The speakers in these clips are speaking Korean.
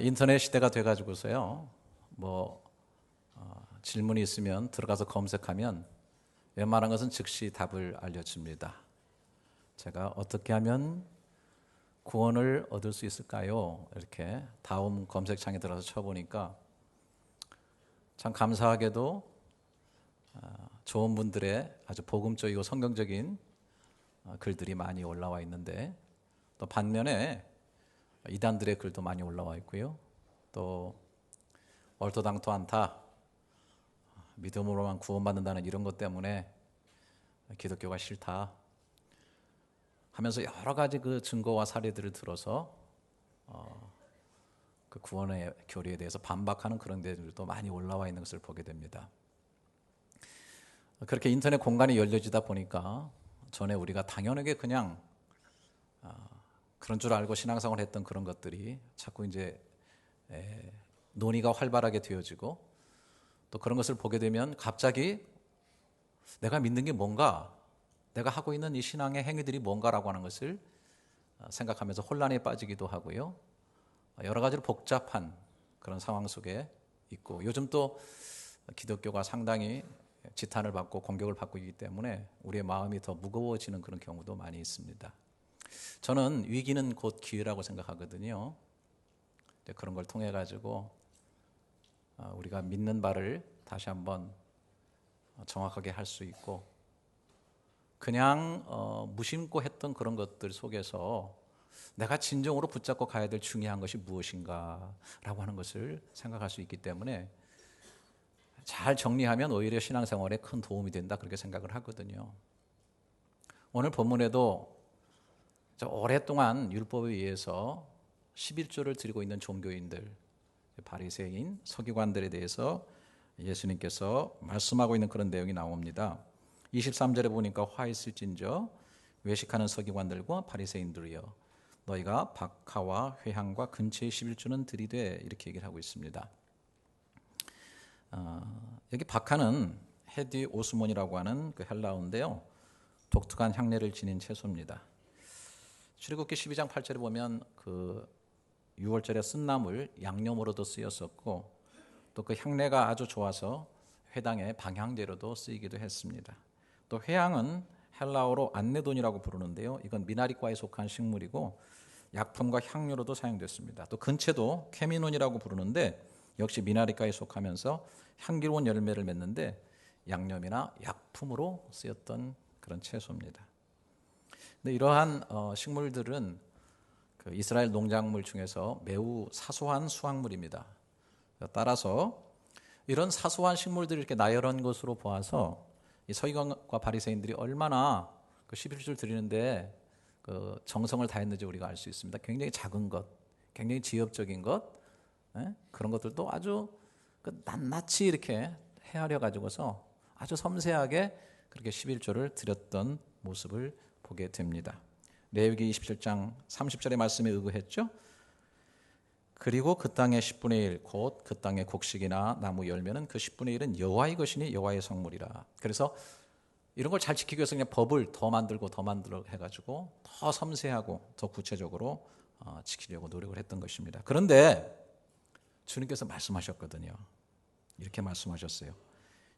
인터넷 시대가 돼가지고서요. 질문이 있으면 들어가서 검색하면 웬만한 것은 즉시 답을 알려줍니다. 제가 어떻게 하면 구원을 얻을 수 있을까요? 이렇게 다음 검색창에 들어서 쳐보니까 참 감사하게도 좋은 분들의 아주 복음적이고 성경적인 글들이 많이 올라와 있는데, 또 반면에 이단들의 글도 많이 올라와 있고요. 또 얼토당토 않다, 믿음으로만 구원받는다는 이런 것 때문에 기독교가 싫다 하면서 여러 가지 그 증거와 사례들을 들어서 그 구원의 교리에 대해서 반박하는 그런 데들도 많이 올라와 있는 것을 보게 됩니다. 그렇게 인터넷 공간이 열려지다 보니까 전에 우리가 당연하게 그냥 그런 줄 알고 신앙생활을 했던 그런 것들이 자꾸 이제 논의가 활발하게 되어지고, 또 그런 것을 보게 되면 갑자기 내가 믿는 게 뭔가, 내가 하고 있는 이 신앙의 행위들이 뭔가라고 하는 것을 생각하면서 혼란에 빠지기도 하고요. 여러 가지로 복잡한 그런 상황 속에 있고, 요즘 또 기독교가 상당히 지탄을 받고 공격을 받고 있기 때문에 우리의 마음이 더 무거워지는 그런 경우도 많이 있습니다. 저는 위기는 곧 기회라고 생각하거든요. 그런 걸 통해 가지고 우리가 믿는 바를 다시 한번 정확하게 할 수 있고, 그냥 무심코 했던 그런 것들 속에서 내가 진정으로 붙잡고 가야 될 중요한 것이 무엇인가라고 하는 것을 생각할 수 있기 때문에 잘 정리하면 오히려 신앙생활에 큰 도움이 된다, 그렇게 생각을 하거든요. 오늘 본문에도 오랫동안 율법에 의해서 11조를 드리고 있는 종교인들, 바리새인, 서기관들에 대해서 예수님께서 말씀하고 있는 그런 내용이 나옵니다. 23절에 보니까 화 있을진저 외식하는 서기관들과 바리새인들이여 너희가 박하와 회향과 근처의 11조는 드리되, 이렇게 얘기를 하고 있습니다. 여기 박하는 헤디 오스몬이라고 하는 그 헬라어인데요, 독특한 향내를 지닌 채소입니다. 출애굽기 12장 8절에 보면 그 6월절에 쓴 나물 양념으로도 쓰였었고, 또 그 향내가 아주 좋아서 회당의 방향제로도 쓰이기도 했습니다. 또 회향은 헬라어로 안네돈이라고 부르는데요, 이건 미나리과에 속한 식물이고 약품과 향료로도 사용됐습니다. 또 근체도 케미논이라고 부르는데 역시 미나리과에 속하면서 향기로운 열매를 맺는데 양념이나 약품으로 쓰였던 그런 채소입니다. 근데 이러한 식물들은 그 이스라엘 농작물 중에서 매우 사소한 수확물입니다. 따라서 이런 사소한 식물들이 이렇게 나열한 것으로 보아서 이 서기관과 바리새인들이 얼마나 그 11조를 드리는데 그 정성을 다했는지 우리가 알 수 있습니다. 굉장히 작은 것, 굉장히 지엽적인 것, 그런 것들도 아주 낱낱이 이렇게 헤아려 가지고서 아주 섬세하게 그렇게 11조를 드렸던 모습을 보게 됩니다. 레위기 27장 30절의 말씀에 의거했죠. 그리고 그 땅의 10분의 1, 곧 그 땅의 곡식이나 나무 열매는 그 10분의 1은 여호와의 것이니 여호와의 성물이라. 그래서 이런 걸 잘 지키기 위해서 그냥 법을 더 만들고 해가지고 더 섬세하고 더 구체적으로 지키려고 노력을 했던 것입니다. 그런데 주님께서 말씀하셨거든요. 이렇게 말씀하셨어요.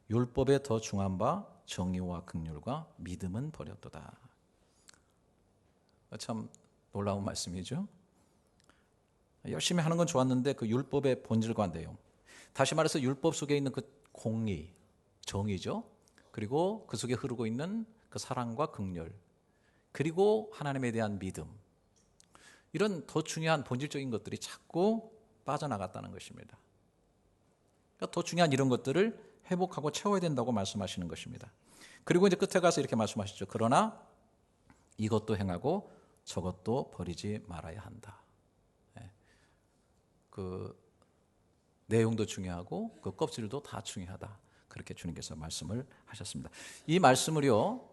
율법에 더 중한 바 정의와 긍휼과 믿음은 버렸도다. 참 놀라운 말씀이죠. 열심히 하는 건 좋았는데 그 율법의 본질과 내용, 다시 말해서 율법 속에 있는 그 공의, 정의죠. 그리고 그 속에 흐르고 있는 그 사랑과 긍휼, 그리고 하나님에 대한 믿음, 이런 더 중요한 본질적인 것들이 자꾸 빠져나갔다는 것입니다. 그러니까 더 중요한 이런 것들을 회복하고 채워야 된다고 말씀하시는 것입니다. 그리고 이제 끝에 가서 이렇게 말씀하시죠. 그러나 이것도 행하고 저것도 버리지 말아야 한다. 그 내용도 중요하고 그 껍질도 다 중요하다. 그렇게 주님께서 말씀을 하셨습니다. 이 말씀을요,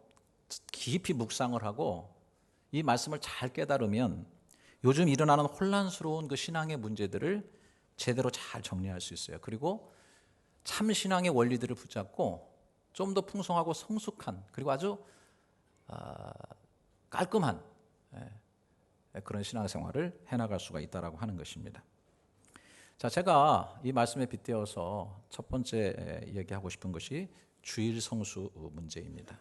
깊이 묵상을 하고 이 말씀을 잘 깨달으면 요즘 일어나는 혼란스러운 그 신앙의 문제들을 제대로 잘 정리할 수 있어요. 그리고 참 신앙의 원리들을 붙잡고 좀 더 풍성하고 성숙한, 그리고 아주 깔끔한 그런 신앙생활을 해나갈 수가 있다라고 하는 것입니다. 자, 제가 이 말씀에 빗대어서 첫 번째 얘기하고 싶은 것이 주일 성수 문제입니다.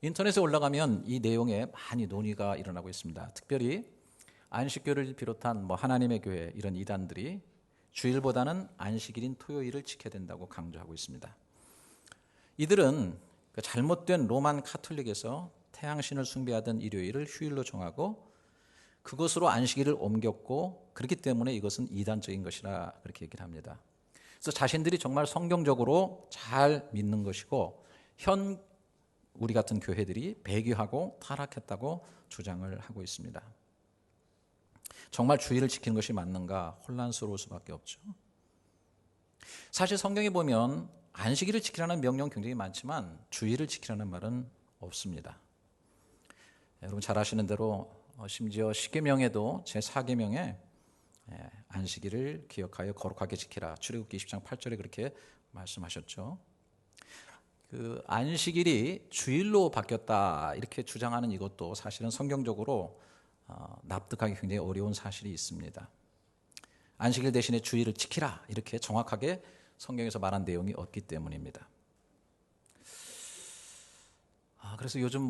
인터넷에 올라가면 이 내용에 많이 논의가 일어나고 있습니다. 특별히 안식교를 비롯한 하나님의 교회 이런 이단들이 주일보다는 안식일인 토요일을 지켜야 된다고 강조하고 있습니다. 이들은 그 잘못된 로만 카톨릭에서 태양신을 숭배하던 일요일을 휴일로 정하고 그것으로 안식일을 옮겼고 그렇기 때문에 이것은 이단적인 것이라 그렇게 얘기를 합니다. 그래서 자신들이 정말 성경적으로 잘 믿는 것이고 현 우리 같은 교회들이 배교하고 타락했다고 주장을 하고 있습니다. 정말 주일을 지키는 것이 맞는가 혼란스러울 수밖에 없죠. 사실 성경에 보면 안식일을 지키라는 명령 굉장히 많지만 주일을 지키라는 말은 없습니다. 여러분 잘 아시는 대로 심지어 십계명에도 제4계명에 안식일을 기억하여 거룩하게 지키라. 출애굽기 20장 8절에 그렇게 말씀하셨죠. 그 안식일이 주일로 바뀌었다 이렇게 주장하는 이것도 사실은 성경적으로 납득하기 굉장히 어려운 사실이 있습니다. 안식일 대신에 주일을 지키라 이렇게 정확하게 성경에서 말한 내용이 없기 때문입니다. 그래서 요즘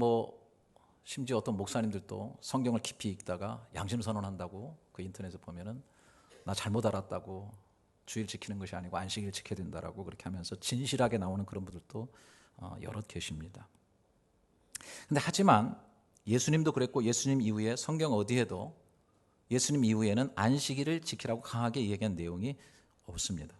심지어 어떤 목사님들도 성경을 깊이 읽다가 양심선언한다고 그 인터넷에 보면은 나 잘못 알았다고 주일 지키는 것이 아니고 안식일 지켜야 된다라고 그렇게 하면서 진실하게 나오는 그런 분들도 여럿 계십니다. 근데 하지만 예수님도 그랬고 예수님 이후에 성경 어디에도 예수님 이후에는 안식일을 지키라고 강하게 얘기한 내용이 없습니다.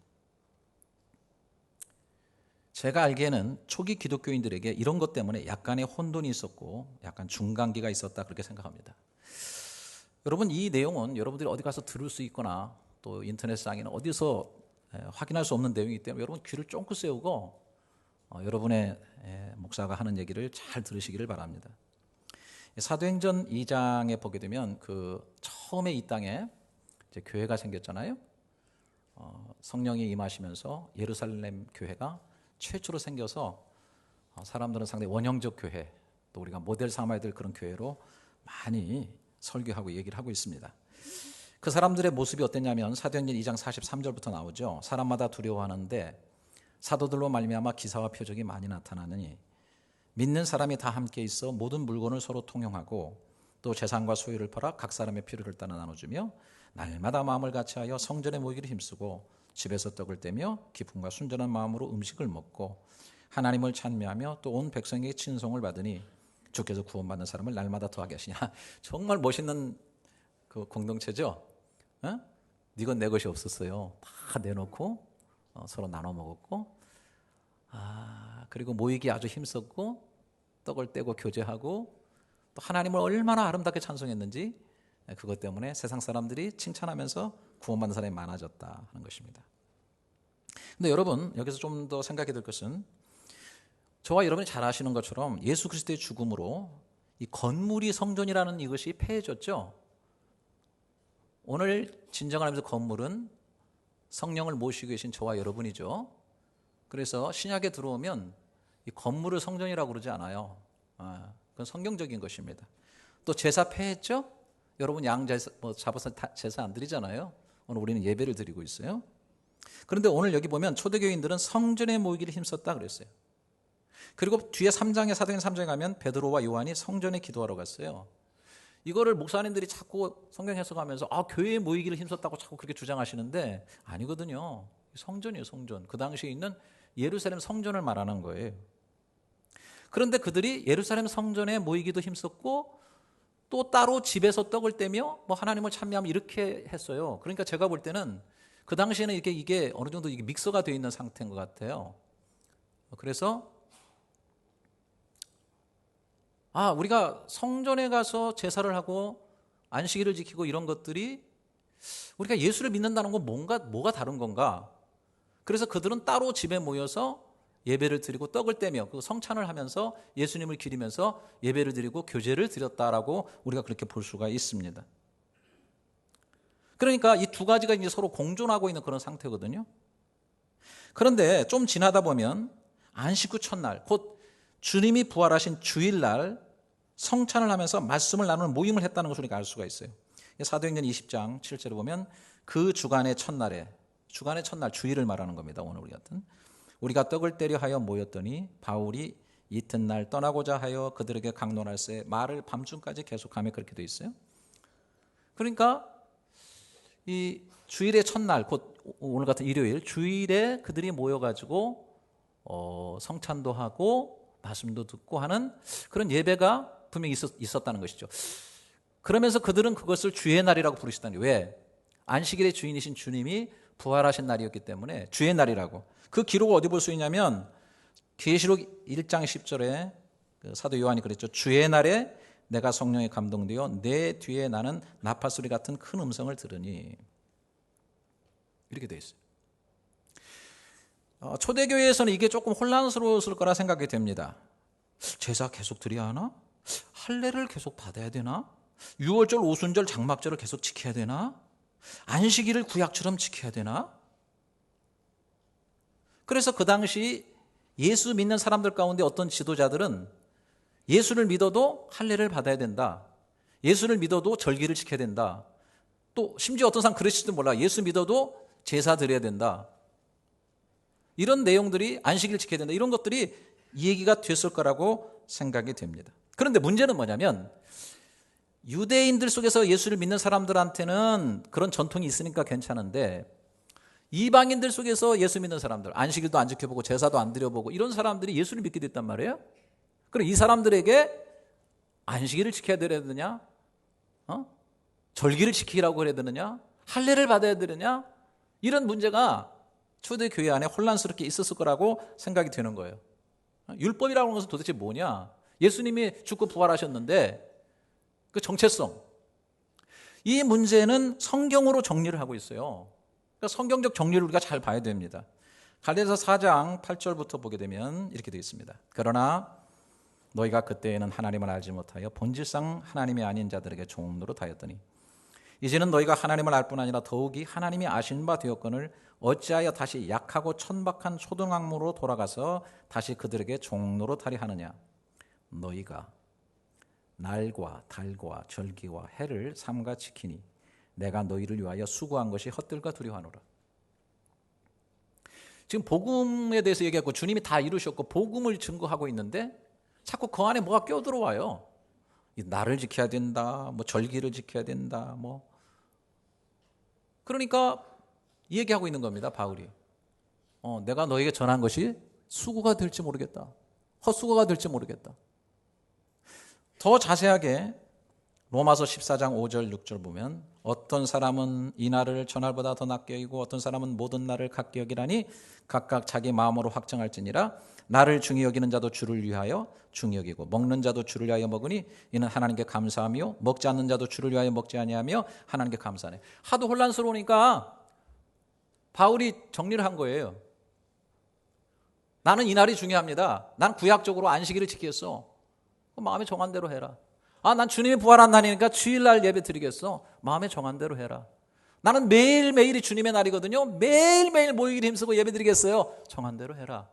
제가 알기에는 초기 기독교인들에게 이런 것 때문에 약간의 혼돈이 있었고 약간 중간기가 있었다 그렇게 생각합니다. 여러분 이 내용은 여러분들이 어디 가서 들을 수 있거나 또 인터넷상에는 어디서 확인할 수 없는 내용이기 때문에 여러분 귀를 쫑긋 세우고 여러분의 목사가 하는 얘기를 잘 들으시기를 바랍니다. 사도행전 2장에 보게 되면 그 처음에 이 땅에 이제 교회가 생겼잖아요. 성령이 임하시면서 예루살렘 교회가 최초로 생겨서 사람들은 상당히 원형적 교회 또 우리가 모델 삼아야 될 그런 교회로 많이 설교하고 얘기를 하고 있습니다. 그 사람들의 모습이 어땠냐면 사도행전 2장 43절부터 나오죠. 사람마다 두려워하는데 사도들로 말미암아 기사와 표적이 많이 나타나느니 믿는 사람이 다 함께 있어 모든 물건을 서로 통용하고 또 재산과 소유를 팔아 각 사람의 필요를 따라 나눠주며 날마다 마음을 같이하여 성전에 모이기를 힘쓰고 집에서 떡을 떼며 기쁨과 순전한 마음으로 음식을 먹고 하나님을 찬미하며 또 온 백성에게 친송을 받으니 주께서 구원받는 사람을 날마다 더하게 하시냐. 정말 멋있는 그 공동체죠. 네 것 내 것이 없었어요. 다 내놓고 서로 나눠 먹었고 그리고 모이기 아주 힘썼고 떡을 떼고 교제하고 또 하나님을 얼마나 아름답게 찬송했는지 그것 때문에 세상 사람들이 칭찬하면서 구원받는 사람이 많아졌다 하는 것입니다. 근데 여러분 여기서 좀 더 생각해야 될 것은 저와 여러분이 잘 아시는 것처럼 예수 그리스도의 죽음으로 이 건물이 성전이라는 이것이 폐해졌죠. 오늘 진정을 하면서 건물은 성령을 모시고 계신 저와 여러분이죠. 그래서 신약에 들어오면 이 건물을 성전이라고 그러지 않아요. 그건 성경적인 것입니다. 또 제사 폐했죠? 여러분 양제사 잡아서 제사 안 드리잖아요. 오늘 우리는 예배를 드리고 있어요. 그런데 오늘 여기 보면 초대교인들은 성전에 모이기를 힘썼다 그랬어요. 그리고 뒤에 3장에 사도행전 3장에 가면 베드로와 요한이 성전에 기도하러 갔어요. 이거를 목사님들이 자꾸 성경 해석하면서 교회에 모이기를 힘썼다고 자꾸 그렇게 주장하시는데 아니거든요. 성전이에요, 성전. 그 당시에 있는 예루살렘 성전을 말하는 거예요. 그런데 그들이 예루살렘 성전에 모이기도 힘썼고 또 따로 집에서 떡을 떼며 하나님을 찬미하며 이렇게 했어요. 그러니까 제가 볼 때는 그 당시에는 이게 어느 정도 이게 믹서가 되어 있는 상태인 것 같아요. 그래서 우리가 성전에 가서 제사를 하고 안식일을 지키고 이런 것들이 우리가 예수를 믿는다는 건 뭐가 다른 건가? 그래서 그들은 따로 집에 모여서 예배를 드리고 떡을 떼며 그 성찬을 하면서 예수님을 기리면서 예배를 드리고 교제를 드렸다라고 우리가 그렇게 볼 수가 있습니다. 그러니까 이 두 가지가 이제 서로 공존하고 있는 그런 상태거든요. 그런데 좀 지나다 보면 안식 후 첫날, 곧 주님이 부활하신 주일날 성찬을 하면서 말씀을 나누는 모임을 했다는 것을 우리가 알 수가 있어요. 사도행전 20장 7절에 보면 그 주간의 첫날 주일을 말하는 겁니다. 오늘 우리 같은 우리가 떡을 떼려 하여 모였더니 바울이 이튿날 떠나고자 하여 그들에게 강론할새 말을 밤중까지 계속하며 그렇게 돼 있어요. 그러니까 이 주일의 첫날 곧 오늘 같은 일요일 주일에 그들이 모여가지고 성찬도 하고 말씀도 듣고 하는 그런 예배가 분명히 있었다는 것이죠. 그러면서 그들은 그것을 주의 날이라고 부르시다는 거예요. 왜? 안식일의 주인이신 주님이 부활하신 날이었기 때문에 주의 날이라고. 그 기록을 어디 볼 수 있냐면 계시록 1장 10절에 사도 요한이 그랬죠. 주의 날에 내가 성령에 감동되어 내 뒤에 나는 나팔소리 같은 큰 음성을 들으니, 이렇게 되어 있어요. 초대교회에서는 이게 조금 혼란스러웠을 거라 생각이 됩니다. 제사 계속 드려야 하나? 할례를 계속 받아야 되나? 유월절, 오순절, 장막절을 계속 지켜야 되나? 안식일을 구약처럼 지켜야 되나? 그래서 그 당시 예수 믿는 사람들 가운데 어떤 지도자들은 예수를 믿어도 할례를 받아야 된다, 예수를 믿어도 절기를 지켜야 된다, 또 심지어 어떤 사람 그랬을지도 몰라, 예수 믿어도 제사 드려야 된다, 이런 내용들이, 안식일 지켜야 된다, 이런 것들이 이 얘기가 됐을 거라고 생각이 됩니다. 그런데 문제는 뭐냐면 유대인들 속에서 예수를 믿는 사람들한테는 그런 전통이 있으니까 괜찮은데 이방인들 속에서 예수 믿는 사람들, 안식일도 안 지켜보고 제사도 안 드려보고 이런 사람들이 예수를 믿게 됐단 말이에요. 그럼 이 사람들에게 안식일을 지켜야 되느냐, 절기를 지키라고 해야 되느냐, 할례를 받아야 되느냐, 이런 문제가 초대교회 안에 혼란스럽게 있었을 거라고 생각이 되는 거예요. 율법이라고 하는 것은 도대체 뭐냐? 예수님이 죽고 부활하셨는데 그 정체성, 이 문제는 성경으로 정리를 하고 있어요. 그러니까 성경적 정리를 우리가 잘 봐야 됩니다. 갈라디아서 4장 8절부터 보게 되면 이렇게 되어 있습니다. 그러나 너희가 그때에는 하나님을 알지 못하여 본질상 하나님이 아닌 자들에게 종 노릇하였더니 이제는 너희가 하나님을 알 뿐 아니라 더욱이 하나님이 아신 바 되었거늘 어찌하여 다시 약하고 천박한 초등학문으로 돌아가서 다시 그들에게 종 노릇하려 하느냐. 너희가 날과 달과 절기와 해를 삼가 지키니 내가 너희를 위하여 수고한 것이 헛들과 두려워하노라. 지금 복음에 대해서 얘기하고 주님이 다 이루셨고 복음을 증거하고 있는데 자꾸 그 안에 뭐가 껴들어와요. 날을 지켜야 된다, 뭐 절기를 지켜야 된다, 뭐. 그러니까 얘기하고 있는 겁니다, 바울이. 내가 너에게 전한 것이 수고가 될지 모르겠다, 헛수고가 될지 모르겠다. 더 자세하게 로마서 14장 5절 6절 보면 어떤 사람은 이 날을 전날보다 더 낮게 여기고 어떤 사람은 모든 날을 같게 여기라니 각각 자기 마음으로 확정할지니라. 나를 중히 여기는 자도 주를 위하여 중히 여기고 먹는 자도 주를 위하여 먹으니 이는 하나님께 감사하며 먹지 않는 자도 주를 위하여 먹지 아니하며 하나님께 감사하네. 하도 혼란스러우니까 바울이 정리를 한 거예요. 나는 이 날이 중요합니다. 난 구약적으로 안식일을 지켰어. 마음에 정한 대로 해라. 난 주님이 부활한 날이니까 주일날 예배 드리겠어. 마음에 정한 대로 해라. 나는 매일매일이 주님의 날이거든요. 매일매일 모이기를 힘쓰고 예배 드리겠어요. 정한 대로 해라.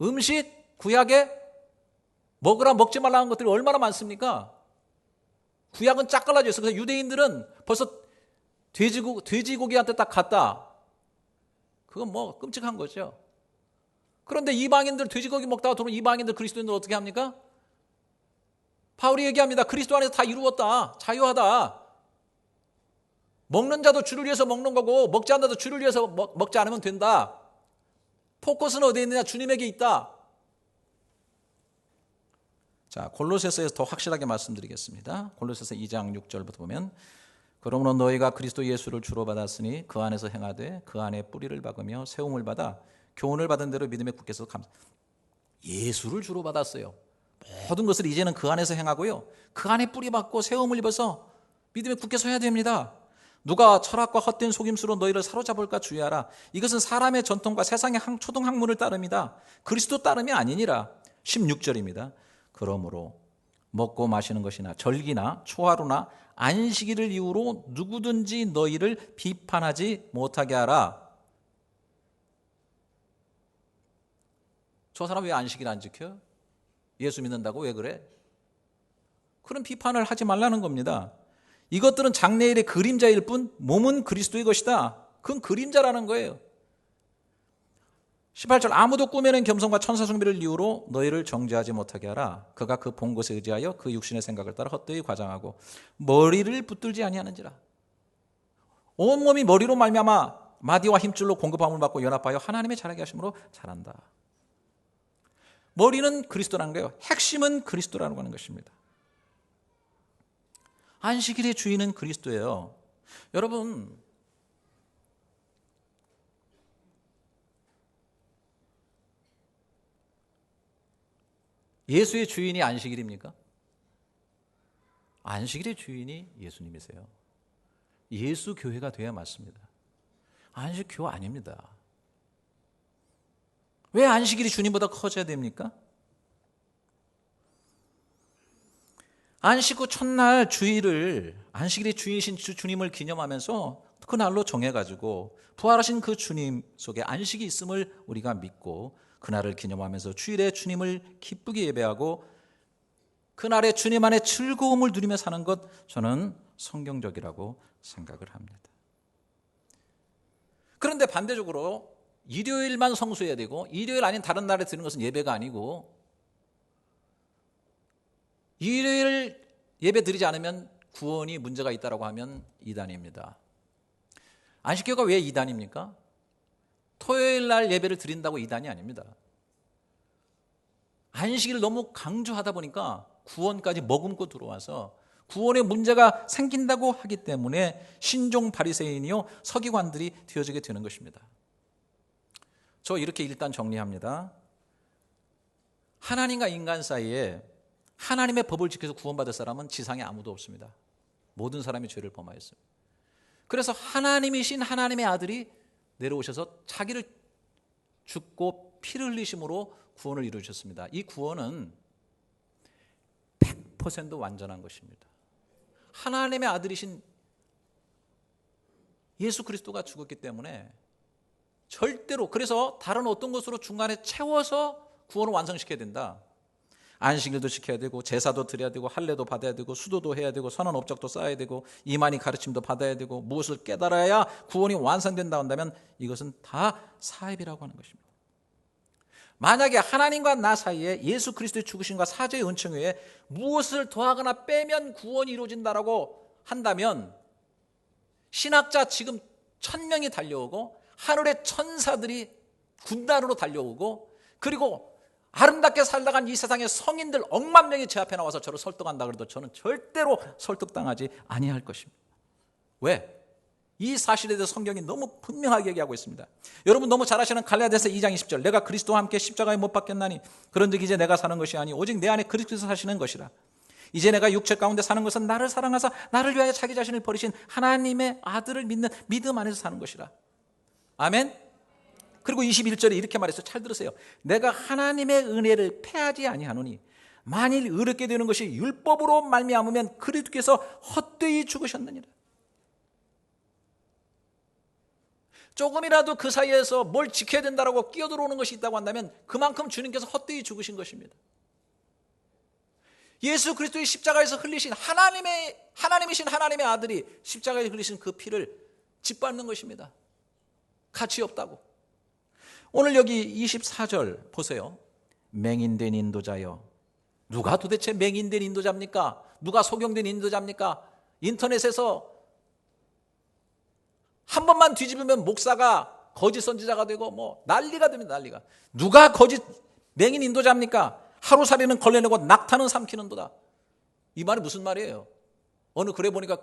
음식, 구약에 먹으라 먹지 말라는 것들이 얼마나 많습니까? 구약은 쫙 갈라져 있어. 그래서 유대인들은 벌써 돼지고기한테 딱 갔다. 그건 뭐 끔찍한 거죠. 그런데 이방인들 돼지고기 먹다가 들어오면 이방인들 그리스도인들 어떻게 합니까? 바울이 얘기합니다. 그리스도 안에서 다 이루었다. 자유하다. 먹는 자도 주를 위해서 먹는 거고 먹지 않는 자도 주를 위해서 먹지 않으면 된다. 포커스는 어디에 있느냐? 주님에게 있다. 자, 골로새서에서 더 확실하게 말씀드리겠습니다. 골로새서 2장 6절부터 보면 그러므로 너희가 그리스도 예수를 주로 받았으니 그 안에서 행하되 그 안에 뿌리를 박으며 세움을 받아 교훈을 받은 대로 믿음에 굳게 서 예수를 주로 받았어요. 모든 것을 이제는 그 안에서 행하고요. 그 안에 뿌리 박고 세움을 입어서 믿음에 굳게 서야 됩니다. 누가 철학과 헛된 속임수로 너희를 사로잡을까 주의하라. 이것은 사람의 전통과 세상의 초등학문을 따릅니다. 그리스도 따름이 아니니라. 16절입니다. 그러므로 먹고 마시는 것이나 절기나 초하루나 안식일을 이유로 누구든지 너희를 비판하지 못하게 하라. 저 사람 왜 안식일 안 지켜요? 예수 믿는다고 왜 그래? 그런 비판을 하지 말라는 겁니다. 이것들은 장래일의 그림자일 뿐 몸은 그리스도의 것이다. 그건 그림자라는 거예요. 18절 아무도 꿈에는 겸손과 천사 숭배를 이유로 너희를 정죄하지 못하게 하라. 그가 그 본 것에 의지하여 그 육신의 생각을 따라 헛되이 과장하고 머리를 붙들지 아니하는지라. 온몸이 머리로 말미암아 마디와 힘줄로 공급함을 받고 연합하여 하나님의 자라게 하심으로 자란다. 머리는 그리스도라는 거예요. 핵심은 그리스도라고 하는 것입니다. 안식일의 주인은 그리스도예요. 여러분, 예수의 주인이 안식일입니까? 안식일의 주인이 예수님이세요. 예수 교회가 돼야 맞습니다. 안식 교회 아닙니다. 왜 안식일이 주님보다 커져야 됩니까? 안식 후 첫날 주일을 안식일의 주인이신 주님을 기념하면서 그날로 정해가지고 부활하신 그 주님 속에 안식이 있음을 우리가 믿고 그날을 기념하면서 주일에 주님을 기쁘게 예배하고 그날에 주님 안에 즐거움을 누리며 사는 것, 저는 성경적이라고 생각을 합니다. 그런데 반대적으로 일요일만 성수해야 되고 일요일 아닌 다른 날에 드리는 것은 예배가 아니고 일요일 예배 드리지 않으면 구원이 문제가 있다고 하면 이단입니다. 안식교가 왜 이단입니까? 토요일 날 예배를 드린다고 이단이 아닙니다. 안식일을 너무 강조하다 보니까 구원까지 머금고 들어와서 구원에 문제가 생긴다고 하기 때문에 신종 바리새인이요 서기관들이 되어지게 되는 것입니다. 저 이렇게 일단 정리합니다. 하나님과 인간 사이에 하나님의 법을 지켜서 구원받을 사람은 지상에 아무도 없습니다. 모든 사람이 죄를 범하였어요. 그래서 하나님이신 하나님의 아들이 내려오셔서 자기를 죽고 피를 흘리심으로 구원을 이루셨습니다. 이 구원은 100% 완전한 것입니다. 하나님의 아들이신 예수 그리스도가 죽었기 때문에 절대로, 그래서 다른 어떤 것으로 중간에 채워서 구원을 완성시켜야 된다. 안식일도 지켜야 되고 제사도 드려야 되고 할례도 받아야 되고 수도도 해야 되고 선한 업적도 쌓아야 되고 이만희 가르침도 받아야 되고 무엇을 깨달아야 구원이 완성된다 한다면 이것은 다 사입이라고 하는 것입니다. 만약에 하나님과 나 사이에 예수 그리스도의 죽으심과 사죄의 은총 외에 무엇을 더하거나 빼면 구원이 이루어진다라고 한다면 신학자 지금 1000명이 달려오고 하늘의 천사들이 군단으로 달려오고 그리고 아름답게 살다간 이 세상의 성인들 억만 명이 제 앞에 나와서 저를 설득한다 그래도 저는 절대로 설득당하지 아니할 것입니다. 왜? 이 사실에 대해서 성경이 너무 분명하게 얘기하고 있습니다. 여러분 너무 잘 아시는 갈라디아서 2장 20절 내가 그리스도와 함께 십자가에 못 박혔나니 그런즉 이제 내가 사는 것이 아니 오직 내 안에 그리스도께서 사시는 것이라. 이제 내가 육체 가운데 사는 것은 나를 사랑하사 나를 위하여 자기 자신을 버리신 하나님의 아들을 믿는 믿음 안에서 사는 것이라. 아멘. 그리고 21절에 이렇게 말했어요. 잘 들으세요. 내가 하나님의 은혜를 패하지 아니하노니 만일 의롭게 되는 것이 율법으로 말미암으면 그리스도께서 헛되이 죽으셨느니라. 조금이라도 그 사이에서 뭘 지켜야 된다고 끼어들어오는 것이 있다고 한다면 그만큼 주님께서 헛되이 죽으신 것입니다. 예수 그리스도의 십자가에서 흘리신 하나님이신 하나님의 아들이 십자가에 흘리신 그 피를 짓밟는 것입니다. 가치 없다고. 오늘 여기 24절 보세요. 맹인된 인도자여. 누가 도대체 맹인된 인도자입니까? 누가 소경된 인도자입니까? 인터넷에서 한 번만 뒤집으면 목사가 거짓 선지자가 되고 뭐 난리가 됩니다. 난리가. 누가 거짓 맹인 인도자입니까? 하루살이는 걸려내고 낙타는 삼키는도다. 이 말이 무슨 말이에요? 어느 글에 보니까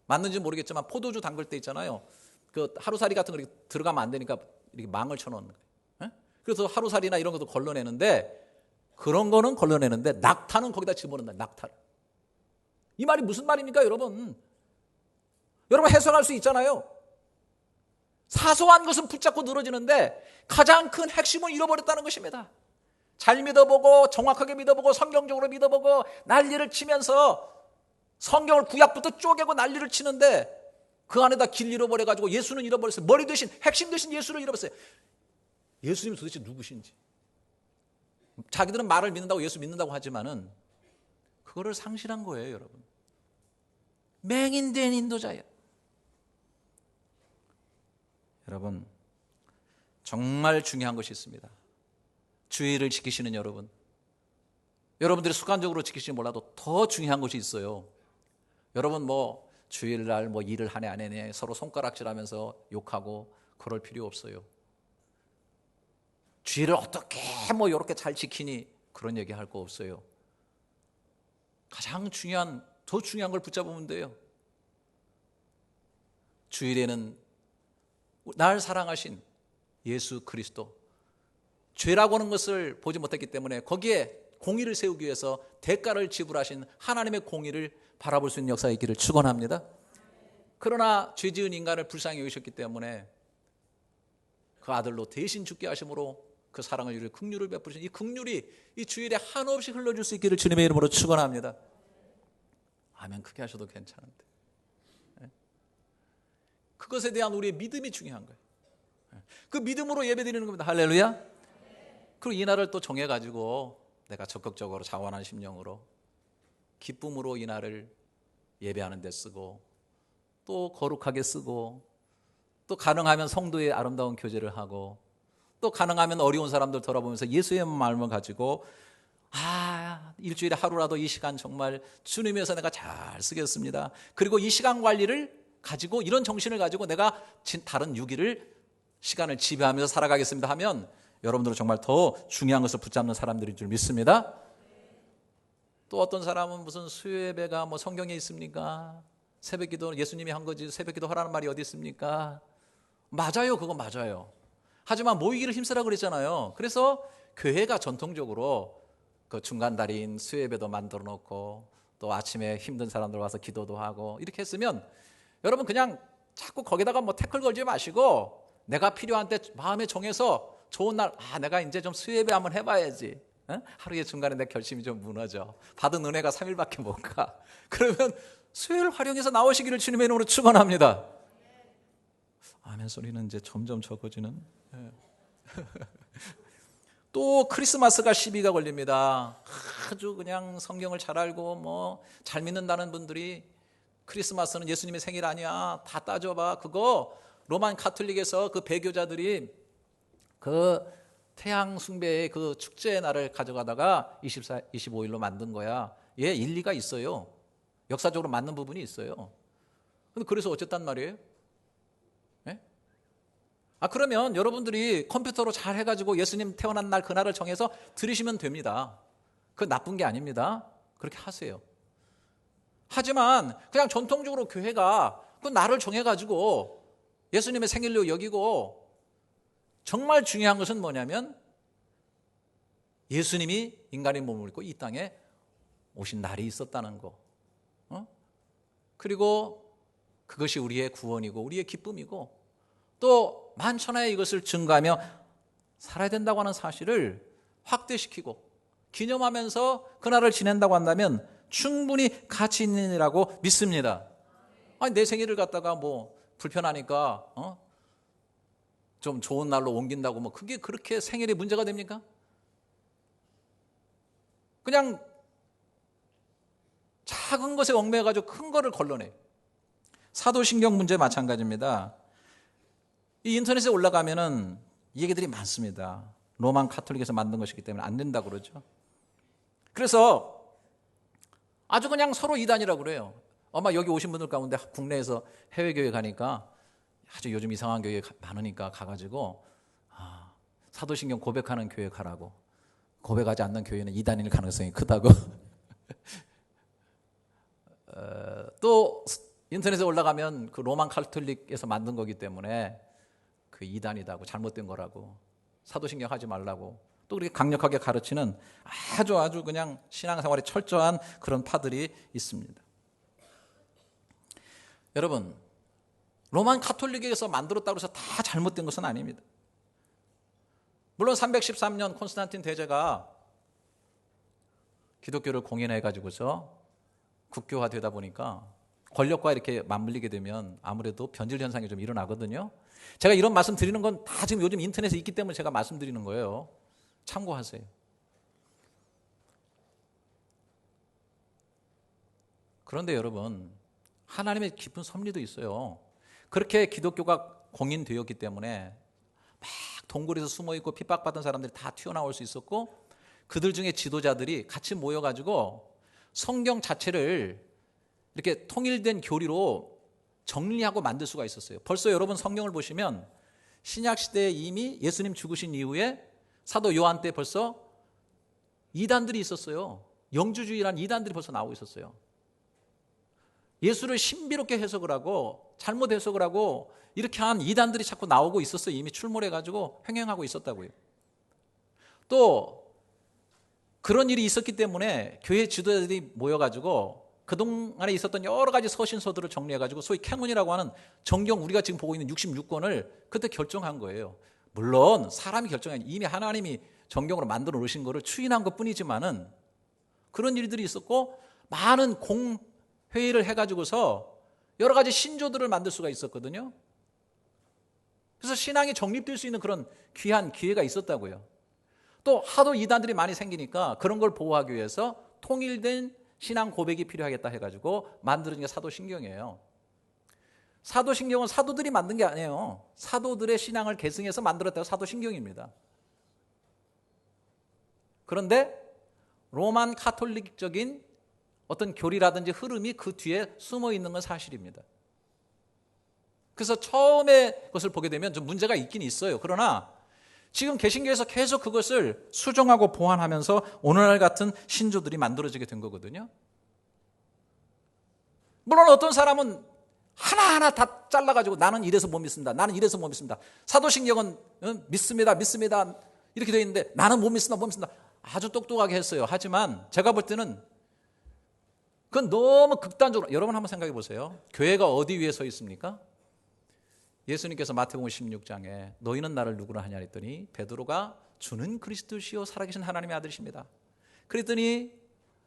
맞는지 모르겠지만 포도주 담글 때 있잖아요. 그 하루살이 같은 거 들어가면 안 되니까 이렇게 망을 쳐놓는 거예요. 그래서 하루살이나 이런 것도 걸러내는데 그런 거는 걸러내는데 낙타는 거기다 집어넣는다. 낙타를. 이 말이 무슨 말입니까, 여러분? 여러분 해석할 수 있잖아요. 사소한 것은 붙잡고 늘어지는데 가장 큰 핵심을 잃어버렸다는 것입니다. 잘 믿어보고 정확하게 믿어보고 성경적으로 믿어보고 난리를 치면서 성경을 구약부터 쪼개고 난리를 치는데 그 안에다 길 잃어버려가지고 예수는 잃어버렸어요. 머리 대신 핵심 대신 예수를 잃어버렸어요. 예수님이 도대체 누구신지. 자기들은 말을 믿는다고 예수 믿는다고 하지만은 그거를 상실한 거예요, 여러분. 맹인된 인도자예요. 여러분, 정말 중요한 것이 있습니다. 주의를 지키시는 여러분, 여러분들이 습관적으로 지키시지 몰라도 더 중요한 것이 있어요. 여러분 주일날 일을 하네 안 하네 서로 손가락질하면서 욕하고 그럴 필요 없어요. 주의를 어떻게 이렇게 잘 지키니 그런 얘기 할 거 없어요. 가장 중요한, 더 중요한 걸 붙잡으면 돼요. 주일에는 날 사랑하신 예수 그리스도, 죄라고 하는 것을 보지 못했기 때문에 거기에 공의를 세우기 위해서 대가를 지불하신 하나님의 공의를 바라볼 수 있는 역사가 있기를 축원합니다. 그러나 죄 지은 인간을 불쌍히 여기셨기 때문에 그 아들로 대신 죽게 하심으로 그 사랑을 이루어 긍휼을 베푸신 이 긍휼이 이 주일에 한없이 흘러줄 수 있기를 주님의 이름으로 축원합니다. 아멘. 크게 하셔도 괜찮은데, 그것에 대한 우리의 믿음이 중요한 거예요. 그 믿음으로 예배드리는 겁니다. 할렐루야. 그리고 이 날을 또 정해가지고 내가 적극적으로 자원한 심령으로 기쁨으로 이 날을 예배하는 데 쓰고, 또 거룩하게 쓰고, 또 가능하면 성도의 아름다운 교제를 하고, 또 가능하면 어려운 사람들 돌아보면서 예수의 마음을 가지고 일주일에 하루라도 이 시간 정말 주님 위해서 내가 잘 쓰겠습니다. 그리고 이 시간 관리를 가지고, 이런 정신을 가지고 내가 다른 6일을 시간을 지배하면서 살아가겠습니다 하면 여러분들은 정말 더 중요한 것을 붙잡는 사람들인 줄 믿습니다. 또 어떤 사람은 무슨 수요예배가 성경에 있습니까? 새벽기도 예수님이 한 거지 새벽기도 하라는 말이 어디 있습니까? 맞아요, 그거 맞아요. 하지만 모이기를 힘쓰라고 그랬잖아요. 그래서 교회가 전통적으로 그 중간다리인 수요예배도 만들어 놓고, 또 아침에 힘든 사람들 와서 기도도 하고 이렇게 했으면, 여러분 그냥 자꾸 거기다가 태클 걸지 마시고 내가 필요한 때 마음에 정해서 좋은 날, 내가 이제 좀 수요예배 한번 해봐야지. 하루의 중간에 내 결심이 좀 무너져. 받은 은혜가 3일밖에 못 가. 그러면 수요일 활용해서 나오시기를 주님의 이름으로 축원합니다. 아멘 소리는 이제 점점 적어지는. 또 크리스마스가 시비가 걸립니다. 아주 그냥 성경을 잘 알고 잘 믿는다는 분들이 크리스마스는 예수님의 생일 아니야, 다 따져봐, 그거 로만 카톨릭에서 그 배교자들이 그 태양 숭배의 그 축제의 날을 가져가다가 25일로 만든 거야. 일리가 있어요. 역사적으로 맞는 부분이 있어요. 근데 그래서 어쨌단 말이에요? 그러면 여러분들이 컴퓨터로 잘 해가지고 예수님 태어난 날 그날을 정해서 들으시면 됩니다. 그건 나쁜 게 아닙니다. 그렇게 하세요. 하지만 그냥 전통적으로 교회가 그 날을 정해가지고 예수님의 생일로 여기고, 정말 중요한 것은 뭐냐면 예수님이 인간의 몸을 입고 이 땅에 오신 날이 있었다는 거, 그리고 그것이 우리의 구원이고 우리의 기쁨이고, 또 만천하에 이것을 증거하며 살아야 된다고 하는 사실을 확대시키고 기념하면서 그날을 지낸다고 한다면 충분히 가치 있는 일이라고 믿습니다. 내 생일을 갖다가 불편하니까 좀 좋은 날로 옮긴다고 그게 그렇게 생일에 문제가 됩니까? 그냥 작은 것에 얽매여가지고 큰 거를 걸러내. 사도신경 문제 마찬가지입니다. 이 인터넷에 올라가면은 이 얘기들이 많습니다. 로만 카톨릭에서 만든 것이기 때문에 안 된다고 그러죠. 그래서 아주 그냥 서로 이단이라고 그래요. 아마 여기 오신 분들 가운데 국내에서 해외교회 가니까 아주 요즘 이상한 교회 많으니까 가가지고 사도신경 고백하는 교회 가라고, 고백하지 않는 교회는 이단일 가능성이 크다고. 또 인터넷에 올라가면 그 로만 카톨릭에서 만든 거기 때문에 그 이단이다고, 잘못된 거라고, 사도신경 하지 말라고 또 그렇게 강력하게 가르치는 아주 그냥 신앙생활에 철저한 그런 파들이 있습니다. 여러분, 로만 카톨릭에서 만들었다고 해서 다 잘못된 것은 아닙니다. 물론 313년 콘스탄틴 대제가 기독교를 공인해가지고서 국교화되다 보니까 권력과 이렇게 맞물리게 되면 아무래도 변질 현상이 좀 일어나거든요. 제가 이런 말씀 드리는 건 다 지금 요즘 인터넷에 있기 때문에 제가 말씀드리는 거예요. 참고하세요. 그런데 여러분, 하나님의 깊은 섭리도 있어요. 그렇게 기독교가 공인되었기 때문에 막 동굴에서 숨어있고 핍박받은 사람들이 다 튀어나올 수 있었고, 그들 중에 지도자들이 같이 모여가지고 성경 자체를 이렇게 통일된 교리로 정리하고 만들 수가 있었어요. 벌써 여러분 성경을 보시면 신약시대에 이미 예수님 죽으신 이후에 사도 요한 때 벌써 이단들이 있었어요. 영주주의라는 이단들이 벌써 나오고 있었어요. 예수를 신비롭게 해석을 하고 잘못 해석을 하고 이렇게 한 이단들이 자꾸 나오고 있었어요. 이미 출몰해가지고 횡행하고 있었다고요. 또 그런 일이 있었기 때문에 교회 지도자들이 모여가지고 그동안에 있었던 여러 가지 서신서들을 정리해가지고 소위 캐논이라고 하는 정경, 우리가 지금 보고 있는 66권을 그때 결정한 거예요. 물론 사람이 결정한, 이미 하나님이 정경으로 만들어 놓으신 거를 추인한 것 뿐이지만은 그런 일들이 있었고, 많은 공회의를 해가지고서 여러 가지 신조들을 만들 수가 있었거든요. 그래서 신앙이 정립될 수 있는 그런 귀한 기회가 있었다고요. 또 하도 이단들이 많이 생기니까 그런 걸 보호하기 위해서 통일된 신앙 고백이 필요하겠다 해가지고 만들어진 게 사도신경이에요. 사도신경은 사도들이 만든 게 아니에요. 사도들의 신앙을 계승해서 만들었다고 사도신경입니다. 그런데 로만 카톨릭적인 어떤 교리라든지 흐름이 그 뒤에 숨어 있는 건 사실입니다. 그래서 처음에 그것을 보게 되면 좀 문제가 있긴 있어요. 그러나 지금 개신교에서 계속 그것을 수정하고 보완하면서 오늘날 같은 신조들이 만들어지게 된 거거든요. 물론 어떤 사람은 하나하나 다 잘라가지고 나는 이래서 못 믿습니다. 나는 이래서 못 믿습니다. 사도신경은 믿습니다. 믿습니다. 이렇게 되어 있는데 나는 못 믿습니다. 못 믿습니다. 아주 똑똑하게 했어요. 하지만 제가 볼 때는 그건 너무 극단적으로, 여러분 한번 생각해 보세요. 교회가 어디 위에 서 있습니까? 예수님께서 마태복음 16장에 너희는 나를 누구라 하냐 했더니 베드로가 주는 그리스도시요 살아계신 하나님의 아들이십니다. 그랬더니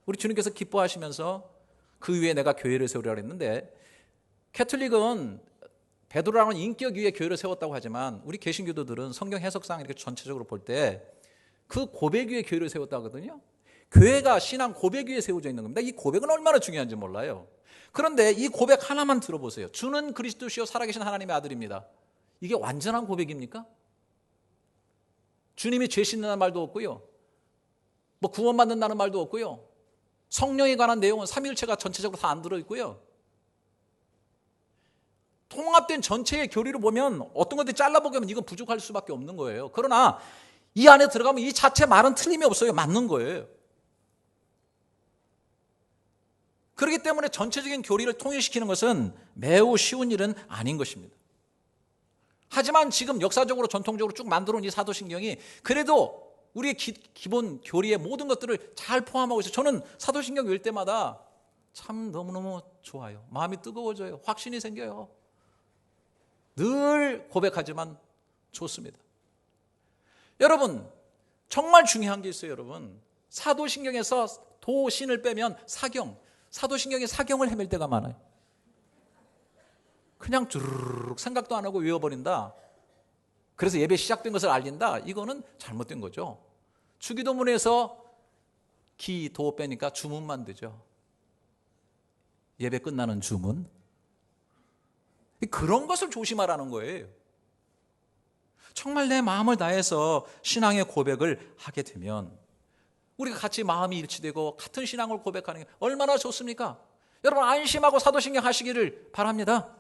우리 주님께서 기뻐하시면서 그 위에 내가 교회를 세우리라 했는데, 캐톨릭은 베드로라는 인격 위에 교회를 세웠다고 하지만 우리 개신교도들은 성경 해석상 이렇게 전체적으로 볼 때 그 고백 위에 교회를 세웠다고 하거든요. 교회가 신앙 고백 위에 세워져 있는 겁니다. 이 고백은 얼마나 중요한지 몰라요. 그런데 이 고백 하나만 들어보세요. 주는 그리스도시요 살아계신 하나님의 아들입니다. 이게 완전한 고백입니까? 주님이 죄 씻는다는 말도 없고요, 뭐 구원받는다는 말도 없고요, 성령에 관한 내용은 삼위일체가 전체적으로 다 안 들어있고요, 통합된 전체의 교리를 보면 어떤 것들이 잘라보게 하면 이건 부족할 수밖에 없는 거예요. 그러나 이 안에 들어가면 이 자체 말은 틀림이 없어요. 맞는 거예요. 그렇기 때문에 전체적인 교리를 통일시키는 것은 매우 쉬운 일은 아닌 것입니다. 하지만 지금 역사적으로 전통적으로 쭉 만들어 온 이 사도신경이 그래도 우리의 기본 교리의 모든 것들을 잘 포함하고 있어요. 저는 사도신경 읽을 때마다 참 너무너무 좋아요. 마음이 뜨거워져요. 확신이 생겨요. 늘 고백하지만 좋습니다. 여러분, 정말 중요한 게 있어요. 여러분, 사도신경에서 도신을 빼면 사경, 사도신경에 사경을 헤맬 때가 많아요. 그냥 주르륵 생각도 안 하고 외워버린다. 그래서 예배 시작된 것을 알린다. 이거는 잘못된 거죠. 주기도문에서 기, 도 빼니까 주문만 되죠. 예배 끝나는 주문. 그런 것을 조심하라는 거예요. 정말 내 마음을 다해서 신앙의 고백을 하게 되면 우리가 같이 마음이 일치되고 같은 신앙을 고백하는 게 얼마나 좋습니까? 여러분 안심하고 사도신경 하시기를 바랍니다.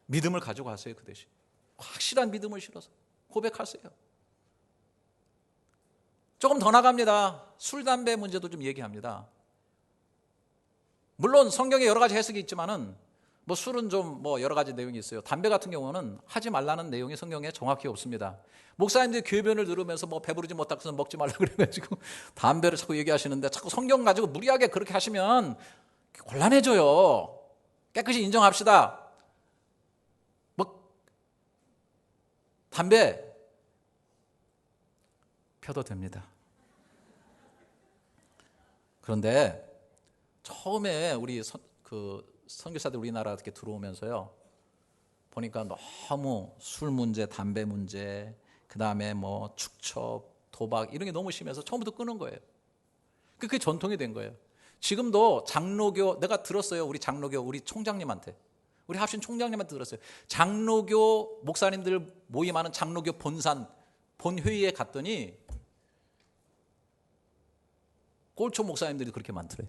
믿음을 가지고 가세요. 그 대신 확실한 믿음을 실어서 고백하세요. 조금 더 나갑니다. 술, 담배 문제도 좀 얘기합니다. 물론 성경에 여러 가지 해석이 있지만은 뭐 술은 좀 뭐 여러 가지 내용이 있어요. 담배 같은 경우는 하지 말라는 내용이 성경에 정확히 없습니다. 목사님들이 교변을 들으면서 뭐 배부르지 못해서 먹지 말라고 그래가지고 담배를 자꾸 얘기하시는데 자꾸 성경 가지고 무리하게 그렇게 하시면 곤란해져요. 깨끗이 인정합시다. 뭐 담배 펴도 됩니다. 그런데 처음에 우리 선교사들 우리나라 이렇게 들어오면서요, 보니까 너무 술 문제, 담배 문제, 그 다음에 뭐 축첩, 도박 이런 게 너무 심해서 처음부터 끊은 거예요. 그게 전통이 된 거예요. 지금도 장로교, 내가 들었어요. 우리 장로교, 우리 총장님한테, 우리 합신 총장님한테 들었어요. 장로교 목사님들 모임하는 장로교 본회의에 갔더니 꼴초 목사님들이 그렇게 많더래요.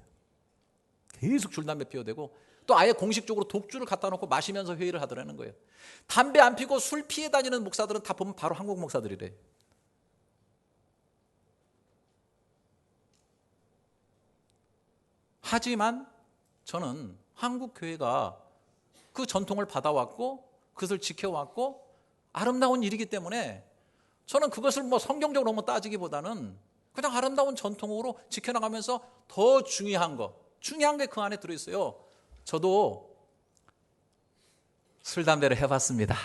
계속 줄담배 피워대고 또 아예 공식적으로 독주를 갖다 놓고 마시면서 회의를 하더라는 거예요. 담배 안 피고 술 피해 다니는 목사들은 다 보면 바로 한국 목사들이래. 하지만 저는 한국 교회가 그 전통을 받아왔고 그것을 지켜왔고 아름다운 일이기 때문에 저는 그것을 뭐 성경적으로 한번 따지기보다는 그냥 아름다운 전통으로 지켜나가면서 더 중요한 게 그 안에 들어있어요. 저도 술, 담배를 해봤습니다.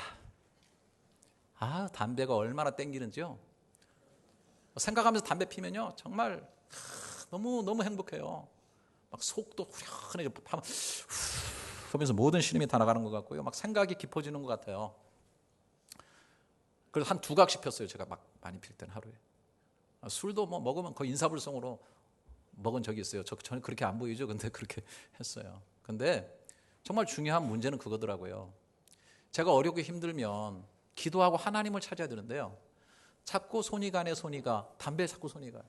담배가 얼마나 땡기는지요. 생각하면서 담배 피면요 정말 너무 행복해요. 막 속도 후련해지고 하면서 모든 신임이 다 나가는 것 같고요. 막 생각이 깊어지는 것 같아요. 그래서 한 2각씩 폈어요. 제가 막 많이 필 때는 하루에. 술도 뭐 먹으면 거의 인사불성으로 먹은 적이 있어요. 저는 그렇게 안 보이죠. 근데 그렇게 했어요. 근데 정말 중요한 문제는 그거더라고요. 제가 어렵고 힘들면 기도하고 하나님을 찾아야 되는데요. 자꾸 손이 가네, 담배에 자꾸 손이 가요.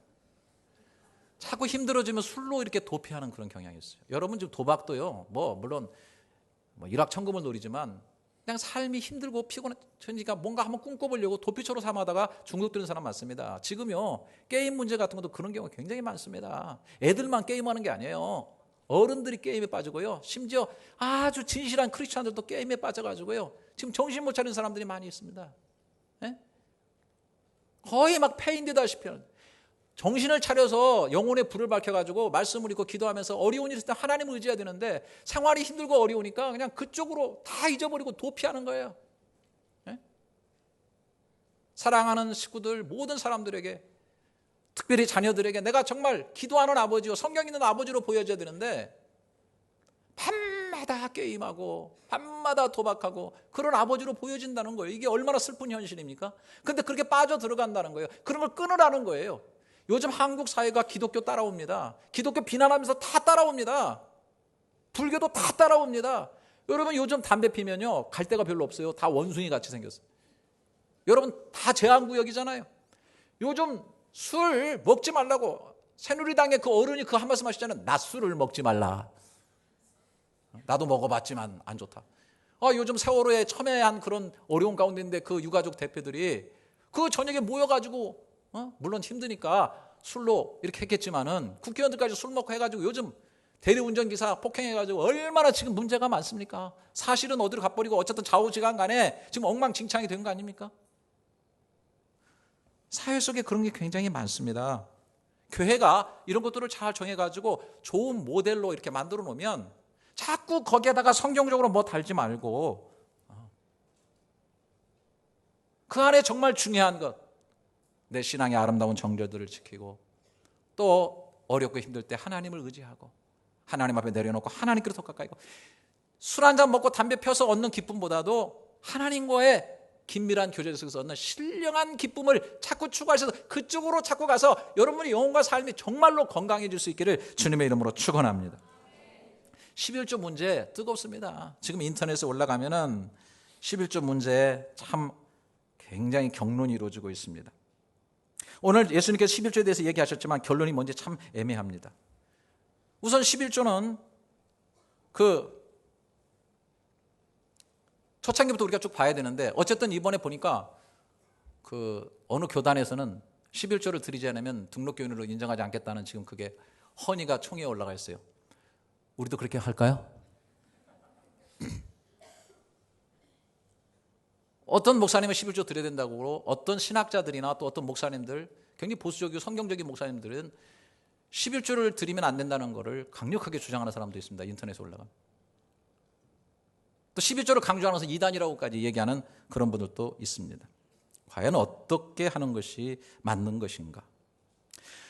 자꾸 힘들어지면 술로 이렇게 도피하는 그런 경향이 있어요. 여러분 지금 도박도요. 물론 일확천금을 노리지만 그냥 삶이 힘들고 피곤해지니까 뭔가 한번 꿈꿔보려고 도피처로 삼아다가 중독되는 사람 많습니다. 지금요 게임 문제 같은 것도 그런 경우가 굉장히 많습니다. 애들만 게임하는 게 아니에요. 어른들이 게임에 빠지고요. 심지어 아주 진실한 크리스찬들도 게임에 빠져가지고요. 지금 정신 못 차리는 사람들이 많이 있습니다. 네? 거의 막 패인되다시피 하는. 정신을 차려서 영혼의 불을 밝혀가지고 말씀을 읽고 기도하면서 어려운 일 있을 때 하나님을 의지해야 되는데 생활이 힘들고 어려우니까 그냥 그쪽으로 다 잊어버리고 도피하는 거예요. 네? 사랑하는 식구들 모든 사람들에게 특별히 자녀들에게 내가 정말 기도하는 아버지요 성경 있는 아버지로 보여줘야 되는데 밤마다 게임하고 밤마다 도박하고 그런 아버지로 보여진다는 거예요. 이게 얼마나 슬픈 현실입니까? 근데 그렇게 빠져 들어간다는 거예요. 그런 걸 끊으라는 거예요. 요즘 한국 사회가 기독교 따라옵니다. 기독교 비난하면서 다 따라옵니다. 불교도 다 따라옵니다. 여러분 요즘 담배 피면요 갈 데가 별로 없어요. 다 원숭이 같이 생겼어요. 여러분 다 제한구역이잖아요. 요즘 술 먹지 말라고 새누리당의 그 어른이 그 한 말씀 하시잖아요. 낮술을 먹지 말라. 나도 먹어봤지만 안 좋다. 요즘 세월호에 첨예한 그런 어려운 가운데 있는데 그 유가족 대표들이 그 저녁에 모여가지고 물론 힘드니까 술로 이렇게 했겠지만은 국회의원들까지 술 먹고 해가지고 요즘 대리운전기사 폭행해가지고 얼마나 지금 문제가 많습니까? 사실은 어디로 가버리고 어쨌든 좌우지간 간에 지금 엉망진창이 된 거 아닙니까? 사회 속에 그런 게 굉장히 많습니다. 교회가 이런 것들을 잘 정해가지고 좋은 모델로 이렇게 만들어 놓으면 자꾸 거기에다가 성경적으로 뭐 달지 말고 그 안에 정말 중요한 것, 내 신앙의 아름다운 정절들을 지키고 또 어렵고 힘들 때 하나님을 의지하고 하나님 앞에 내려놓고 하나님께로 더 가까이 가고 술 한잔 먹고 담배 펴서 얻는 기쁨보다도 하나님과의 긴밀한 교제 속에서 얻는 신령한 기쁨을 자꾸 추구하셔서 그쪽으로 자꾸 가서 여러분의 영혼과 삶이 정말로 건강해질 수 있기를 주님의 이름으로 축원합니다. 11조 문제 뜨겁습니다. 지금 인터넷에 올라가면은 11조 문제 참 굉장히 경론이 이루어지고 있습니다. 오늘 예수님께서 11조에 대해서 얘기하셨지만 결론이 뭔지 참 애매합니다. 우선 11조는 초창기부터 우리가 쭉 봐야 되는데 어쨌든 이번에 보니까 어느 교단에서는 11조를 드리지 않으면 등록교인으로 인정하지 않겠다는 지금 그게 헌의가 총회에 올라가 있어요. 우리도 그렇게 할까요? 어떤 목사님은 11조 드려야 된다고 어떤 신학자들이나 또 어떤 목사님들 굉장히 보수적이고 성경적인 목사님들은 11조를 드리면 안 된다는 것을 강력하게 주장하는 사람도 있습니다. 인터넷에 올라가. 또 11조를 강조하면서 이단이라고까지 얘기하는 그런 분들도 있습니다. 과연 어떻게 하는 것이 맞는 것인가?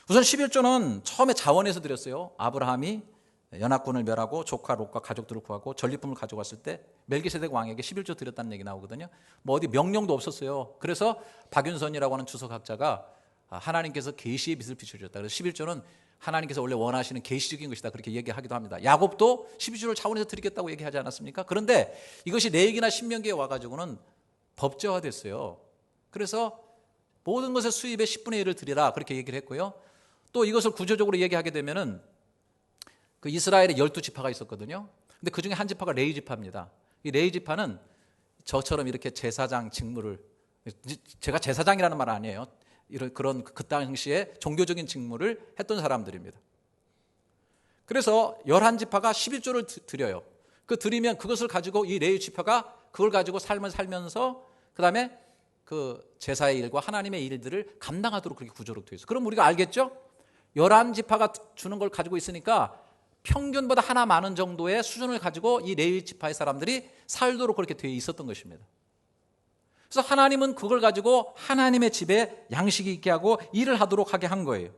우선 11조는 처음에 자원에서 드렸어요. 아브라함이 연합군을 멸하고 조카 롯과 가족들을 구하고 전리품을 가져갔을 때 멜기세덱 왕에게 11조 드렸다는 얘기 나오거든요. 뭐 어디 명령도 없었어요. 그래서 박윤선이라고 하는 주석학자가 하나님께서 계시의 빛을 비춰주셨다. 그래서 11조는 하나님께서 원래 원하시는 계시적인 것이다, 그렇게 얘기하기도 합니다. 야곱도 12조를 자원해서 드리겠다고 얘기하지 않았습니까? 그런데 이것이 레위기나 신명기에 와가지고는 법제화됐어요. 그래서 모든 것의 수입의 10분의 1을 드리라, 그렇게 얘기를 했고요. 또 이것을 구조적으로 얘기하게 되면은 그 이스라엘에 12지파가 있었거든요. 근데 그 중에 한 지파가 레위 지파입니다. 이 레위 지파는 저처럼 이렇게 제사장 직무를, 제가 제사장이라는 말 아니에요. 이런 그런 그 당시에 종교적인 직무를 했던 사람들입니다. 그래서 11지파가 11조를 드려요. 그 드리면 그것을 가지고 이 레위 지파가 그걸 가지고 삶을 살면서 그다음에 그 제사의 일과 하나님의 일들을 감당하도록 그렇게 구조로 되어 있어요. 그럼 우리가 알겠죠? 11지파가 주는 걸 가지고 있으니까 평균보다 하나 많은 정도의 수준을 가지고 이 레위 지파의 사람들이 살도록 그렇게 되어 있었던 것입니다. 그래서 하나님은 그걸 가지고 하나님의 집에 양식이 있게 하고 일을 하도록 하게 한 거예요.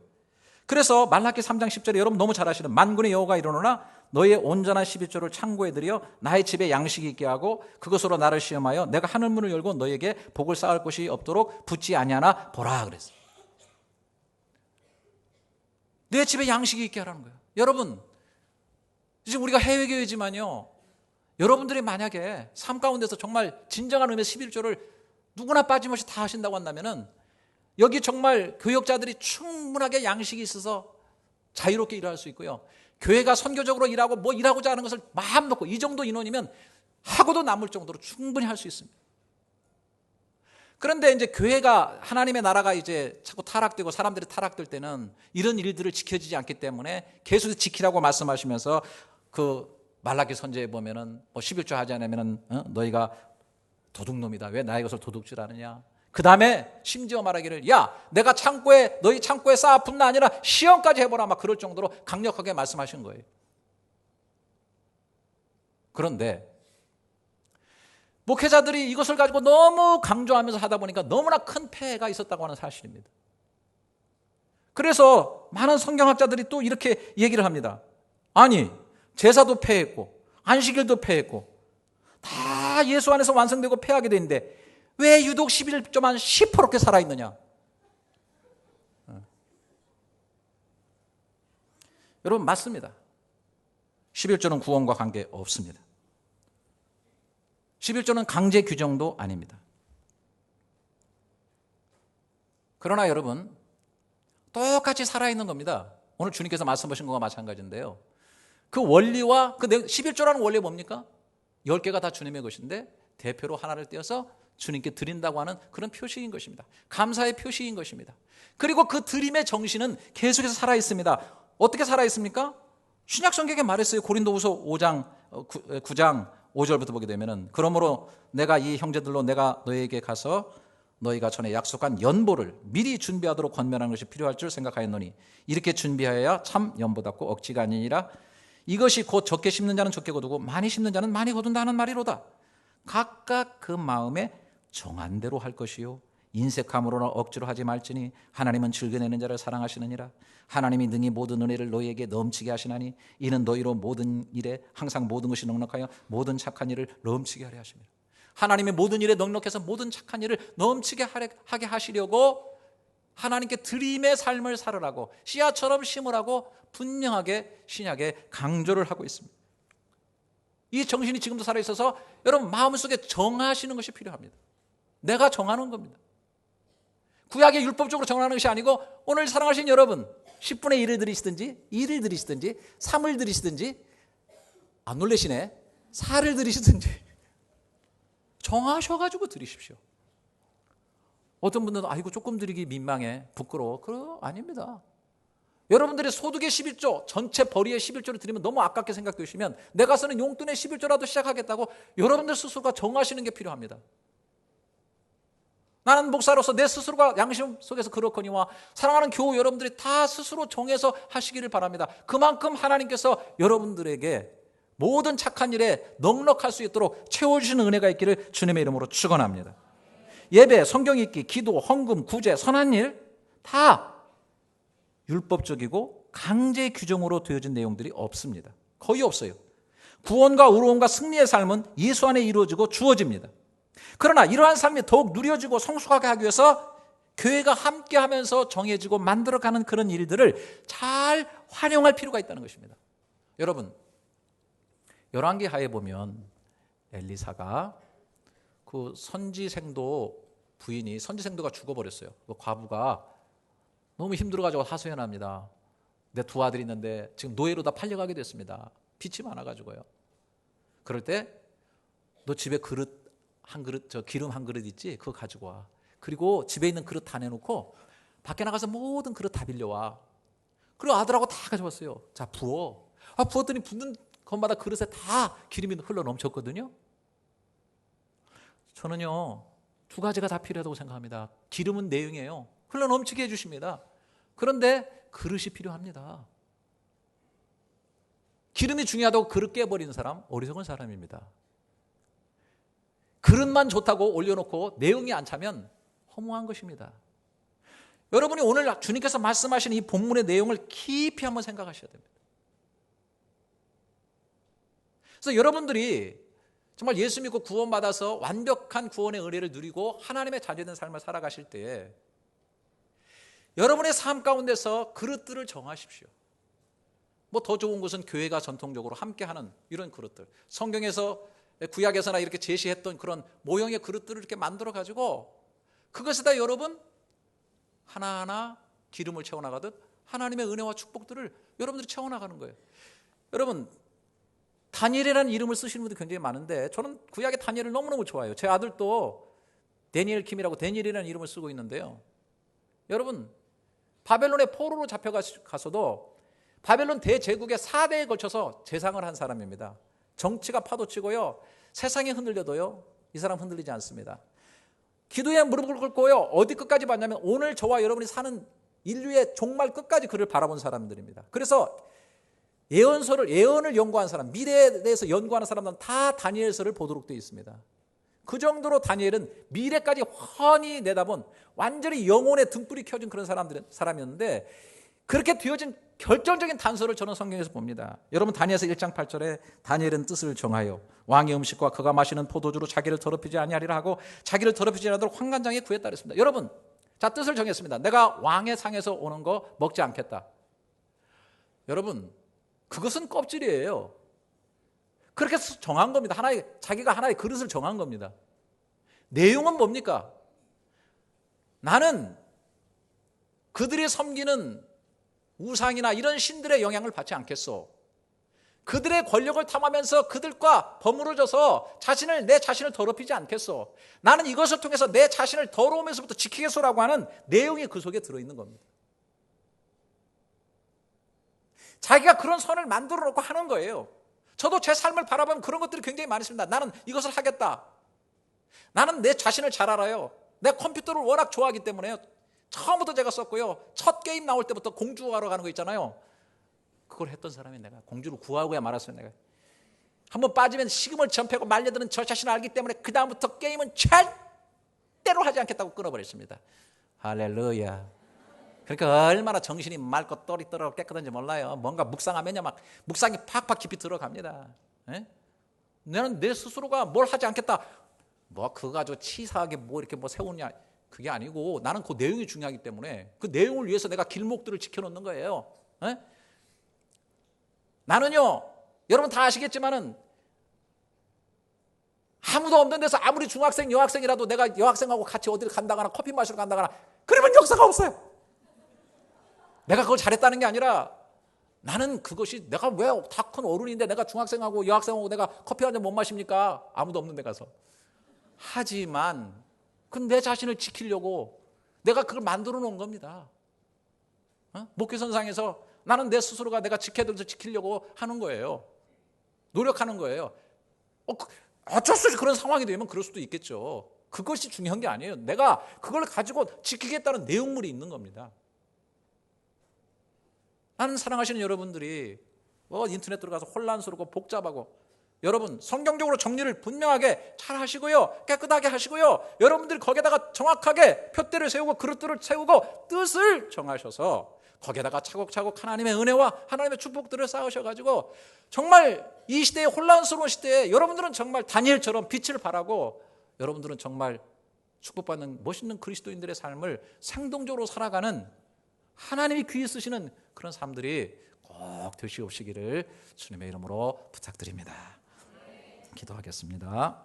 그래서 말라기 3장 10절에 여러분 너무 잘 아시는 만군의 여호와가 이르노라 너의 온전한 11조를 창고에 들여 나의 집에 양식이 있게 하고 그것으로 나를 시험하여 내가 하늘 문을 열고 너에게 복을 쌓을 곳이 없도록 붙지 아니하나 보라 그랬어요. 내 집에 양식이 있게 하라는 거예요. 여러분, 지금 우리가 해외교회지만요, 여러분들이 만약에 삶 가운데서 정말 진정한 의미의 11조를 누구나 빠짐없이 다 하신다고 한다면은 여기 정말 교역자들이 충분하게 양식이 있어서 자유롭게 일할 수 있고요. 교회가 선교적으로 일하고 뭐 일하고자 하는 것을 마음 놓고 이 정도 인원이면 하고도 남을 정도로 충분히 할 수 있습니다. 그런데 이제 교회가 하나님의 나라가 이제 자꾸 타락되고 사람들이 타락될 때는 이런 일들을 지켜지지 않기 때문에 계속 지키라고 말씀하시면서 그 말라기 선지에 보면은 뭐 11조 하지 않으면은 너희가 도둑놈이다. 왜 나의 것을 도둑질하느냐. 그 다음에 심지어 말하기를 야 내가 창고에 너희 창고에 쌓아뿐 아니라 시험까지 해보라 막 그럴 정도로 강력하게 말씀하신 거예요. 그런데 목회자들이 이것을 가지고 너무 강조하면서 하다 보니까 너무나 큰 폐해가 있었다고 하는 사실입니다. 그래서 많은 성경학자들이 또 이렇게 얘기를 합니다. 아니 제사도 폐했고 안식일도 폐했고 다 예수 안에서 완성되고 폐하게 되는데 왜 유독 11조만 시퍼렇게 살아있느냐. 여러분 맞습니다. 11조는 구원과 관계없습니다. 11조는 강제 규정도 아닙니다. 그러나 여러분 똑같이 살아있는 겁니다. 오늘 주님께서 말씀하신 것과 마찬가지인데요. 그 원리와 그 11조라는 원리 뭡니까? 10개가 다 주님의 것인데 대표로 하나를 떼어서 주님께 드린다고 하는 그런 표시인 것입니다. 감사의 표시인 것입니다. 그리고 그 드림의 정신은 계속해서 살아있습니다. 어떻게 살아있습니까? 신약 성경에 말했어요. 고린도후서 9장 5절부터 보게 되면은 그러므로 내가 이 형제들로 내가 너에게 가서 너희가 전에 약속한 연보를 미리 준비하도록 권면하는 것이 필요할 줄 생각하였노니 이렇게 준비하여야 참 연보답고 억지가 아니니라. 이것이 곧 적게 심는 자는 적게 거두고 많이 심는 자는 많이 거둔다 하는 말이로다. 각각 그 마음에 정한 대로 할 것이요 인색함으로나 억지로 하지 말지니 하나님은 즐겨내는 자를 사랑하시느니라. 하나님이 능히 모든 은혜를 너희에게 넘치게 하시나니 이는 너희로 모든 일에 항상 모든 것이 넉넉하여 모든 착한 일을 넘치게 하려 하십니다. 하나님의 모든 일에 넉넉해서 모든 착한 일을 넘치게 하게 하시려고 하나님께 드림의 삶을 살으라고 씨앗처럼 심으라고 분명하게 신약에 강조를 하고 있습니다. 이 정신이 지금도 살아있어서 여러분 마음속에 정하시는 것이 필요합니다. 내가 정하는 겁니다. 구약의 율법적으로 정하는 것이 아니고 오늘 사랑하신 여러분 10분의 1을 드리시든지 1을 드리시든지 3을 드리시든지 안 놀라시네 4를 드리시든지 정하셔가지고 드리십시오. 어떤 분들은 아이고 조금 드리기 민망해 부끄러워. 그거 아닙니다. 여러분들의 소득의 11조 전체 벌이의 11조를 드리면 너무 아깝게 생각되시면 내가 쓰는 용돈의 11조라도 시작하겠다고 여러분들 스스로가 정하시는 게 필요합니다. 나는 목사로서 내 스스로가 양심 속에서 그렇거니와 사랑하는 교우 여러분들이 다 스스로 정해서 하시기를 바랍니다. 그만큼 하나님께서 여러분들에게 모든 착한 일에 넉넉할 수 있도록 채워주시는 은혜가 있기를 주님의 이름으로 축원합니다. 예배, 성경 읽기, 기도, 헌금, 구제, 선한 일 다 율법적이고 강제 규정으로 되어진 내용들이 없습니다. 거의 없어요. 구원과 의로움과 승리의 삶은 예수 안에 이루어지고 주어집니다. 그러나 이러한 삶이 더욱 누려지고 성숙하게 하기 위해서 교회가 함께하면서 정해지고 만들어가는 그런 일들을 잘 활용할 필요가 있다는 것입니다. 여러분, 열왕기하에 보면 엘리사가 그 선지생도 부인이 선지생도가 죽어버렸어요. 그 과부가 너무 힘들어가지고 하소연합니다. 내 두 아들이 있는데 지금 노예로 다 팔려가게 됐습니다. 빚이 많아가지고요. 그럴 때 너 집에 그릇 한 그릇, 저 기름 한 그릇 있지? 그거 가지고 와. 그리고 집에 있는 그릇 다 내놓고 밖에 나가서 모든 그릇 다 빌려와. 그리고 아들하고 다 가져왔어요. 자, 부어. 부었더니 붓는 것마다 그릇에 다 기름이 흘러 넘쳤거든요. 저는요, 두 가지가 다 필요하다고 생각합니다. 기름은 내용이에요. 흘러 넘치게 해주십니다. 그런데 그릇이 필요합니다. 기름이 중요하다고 그릇 깨버리는 사람, 어리석은 사람입니다. 그릇만 좋다고 올려놓고 내용이 안 차면 허무한 것입니다. 여러분이 오늘 주님께서 말씀하신 이 본문의 내용을 깊이 한번 생각하셔야 됩니다. 그래서 여러분들이 정말 예수 믿고 구원받아서 완벽한 구원의 은혜를 누리고 하나님의 자녀된 삶을 살아가실 때에 여러분의 삶 가운데서 그릇들을 정하십시오. 뭐 더 좋은 것은 교회가 전통적으로 함께하는 이런 그릇들, 성경에서 구약에서나 이렇게 제시했던 그런 모형의 그릇들을 이렇게 만들어 가지고 그것에다 여러분 하나하나 기름을 채워나가듯 하나님의 은혜와 축복들을 여러분들이 채워나가는 거예요. 여러분, 다니엘이라는 이름을 쓰시는 분들 굉장히 많은데 저는 구약의 다니엘을 너무너무 좋아해요. 제 아들도 데니엘 킴이라고 데니엘이라는 이름을 쓰고 있는데요. 여러분, 바벨론의 포로로 잡혀가서도 바벨론 대제국의 4대에 걸쳐서 재상을 한 사람입니다. 정치가 파도치고요, 세상이 흔들려도요, 이 사람 흔들리지 않습니다. 기도에 무릎을 꿇고요, 어디 끝까지 봤냐면 오늘 저와 여러분이 사는 인류의 종말 끝까지 그를 바라본 사람들입니다. 그래서 예언을 연구한 사람, 미래에 대해서 연구하는 사람들은 다 다니엘서를 보도록 되어 있습니다. 그 정도로 다니엘은 미래까지 훤히 내다본 완전히 영혼의 등불이 켜진 그런 사람이었는데 그렇게 되어진 결정적인 단서를 저는 성경에서 봅니다. 여러분, 다니엘서 1장 8절에 다니엘은 뜻을 정하여 왕의 음식과 그가 마시는 포도주로 자기를 더럽히지 아니하리라 하고 자기를 더럽히지 않도록 환관장에 구했다 그랬습니다. 여러분, 자, 뜻을 정했습니다. 내가 왕의 상에서 오는 거 먹지 않겠다. 여러분, 그것은 껍질이에요. 그렇게 정한 겁니다. 자기가 하나의 그릇을 정한 겁니다. 내용은 뭡니까? 나는 그들이 섬기는 우상이나 이런 신들의 영향을 받지 않겠소. 그들의 권력을 탐하면서 그들과 버무러져서 내 자신을 더럽히지 않겠소. 나는 이것을 통해서 내 자신을 더러우면서부터 지키겠소라고 하는 내용이 그 속에 들어있는 겁니다. 자기가 그런 선을 만들어 놓고 하는 거예요. 저도 제 삶을 바라보면 그런 것들이 굉장히 많이 있습니다. 나는 이것을 하겠다. 나는 내 자신을 잘 알아요. 내 컴퓨터를 워낙 좋아하기 때문에요. 처음부터 제가 썼고요. 첫 게임 나올 때부터 공주 구하러 가는 거 있잖아요. 그걸 했던 사람이 내가. 공주를 구하고야 말았어요. 내가 한번 빠지면 식음을 전폐하고 말려드는 저 자신을 알기 때문에 그 다음부터 게임은 절대로 하지 않겠다고 끊어버렸습니다. 할렐루야. 그러니까 얼마나 정신이 맑고 똘이 떨어 깨끗한지 몰라요. 뭔가 묵상하면요, 막 묵상이 팍팍 깊이 들어갑니다. 에? 나는 내 스스로가 뭘 하지 않겠다. 뭐 그거 가지고 치사하게 뭐 이렇게 뭐 세우냐, 그게 아니고 나는 그 내용이 중요하기 때문에 그 내용을 위해서 내가 길목들을 지켜놓는 거예요. 에? 나는요, 여러분 다 아시겠지만은 아무도 없는 데서 아무리 중학생 여학생이라도 내가 여학생하고 같이 어디를 간다거나 커피 마시러 간다거나 그러면 역사가 없어요. 내가 그걸 잘했다는 게 아니라 나는 그것이 내가 왜 다 큰 어른인데 내가 중학생하고 여학생하고 내가 커피 한 잔 못 마십니까? 아무도 없는 데 가서. 하지만 그건 내 자신을 지키려고 내가 그걸 만들어 놓은 겁니다. 목회선상에서 나는 내 스스로가 내가 지키려고 하는 거예요. 노력하는 거예요. 어쩔 수 없이 그런 상황이 되면 그럴 수도 있겠죠. 그것이 중요한 게 아니에요. 내가 그걸 가지고 지키겠다는 내용물이 있는 겁니다. 나는 사랑하시는 여러분들이 인터넷 들어가서 혼란스럽고 복잡하고 여러분 성경적으로 정리를 분명하게 잘 하시고요. 깨끗하게 하시고요. 여러분들이 거기에다가 정확하게 표대를 세우고 그릇들을 세우고 뜻을 정하셔서 거기에다가 차곡차곡 하나님의 은혜와 하나님의 축복들을 쌓으셔가지고 정말 이 시대의 혼란스러운 시대에 여러분들은 정말 다니엘처럼 빛을 발하고 여러분들은 정말 축복받는 멋있는 그리스도인들의 삶을 상동적으로 살아가는 하나님이 귀히 쓰시는 그런 삶들이 꼭 되시옵시기를 주님의 이름으로 부탁드립니다. 기도하겠습니다.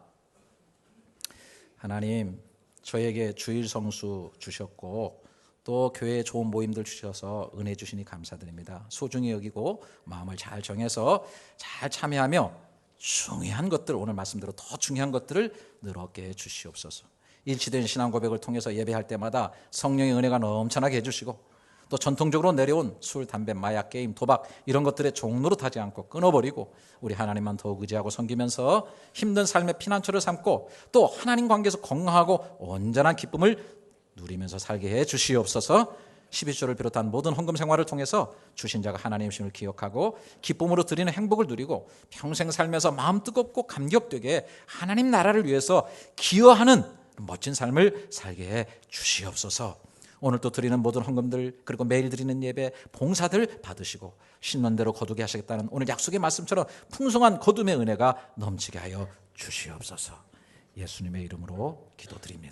하나님, 저에게 주일 성수 주셨고 또 교회에 좋은 모임들 주셔서 은혜 주시니 감사드립니다. 소중히 여기고 마음을 잘 정해서 잘 참여하며 중요한 것들, 오늘 말씀대로 더 중요한 것들을 늘 얻게 해 주시옵소서. 일치된 신앙 고백을 통해서 예배할 때마다 성령의 은혜가 넘쳐나게 해주시고 또 전통적으로 내려온 술, 담배, 마약, 게임, 도박 이런 것들의 종로로 타지 않고 끊어버리고 우리 하나님만 더욱 의지하고 섬기면서 힘든 삶의 피난처를 삼고 또 하나님 관계에서 건강하고 온전한 기쁨을 누리면서 살게 해 주시옵소서. 12조를 비롯한 모든 헌금 생활을 통해서 주신 자가 하나님이심을 기억하고 기쁨으로 드리는 행복을 누리고 평생 살면서 마음 뜨겁고 감격되게 하나님 나라를 위해서 기여하는 멋진 삶을 살게 해 주시옵소서. 오늘 또 드리는 모든 헌금들 그리고 매일 드리는 예배 봉사들 받으시고 신는 대로 거두게 하시겠다는 오늘 약속의 말씀처럼 풍성한 거둠의 은혜가 넘치게 하여 주시옵소서. 예수님의 이름으로 기도드립니다.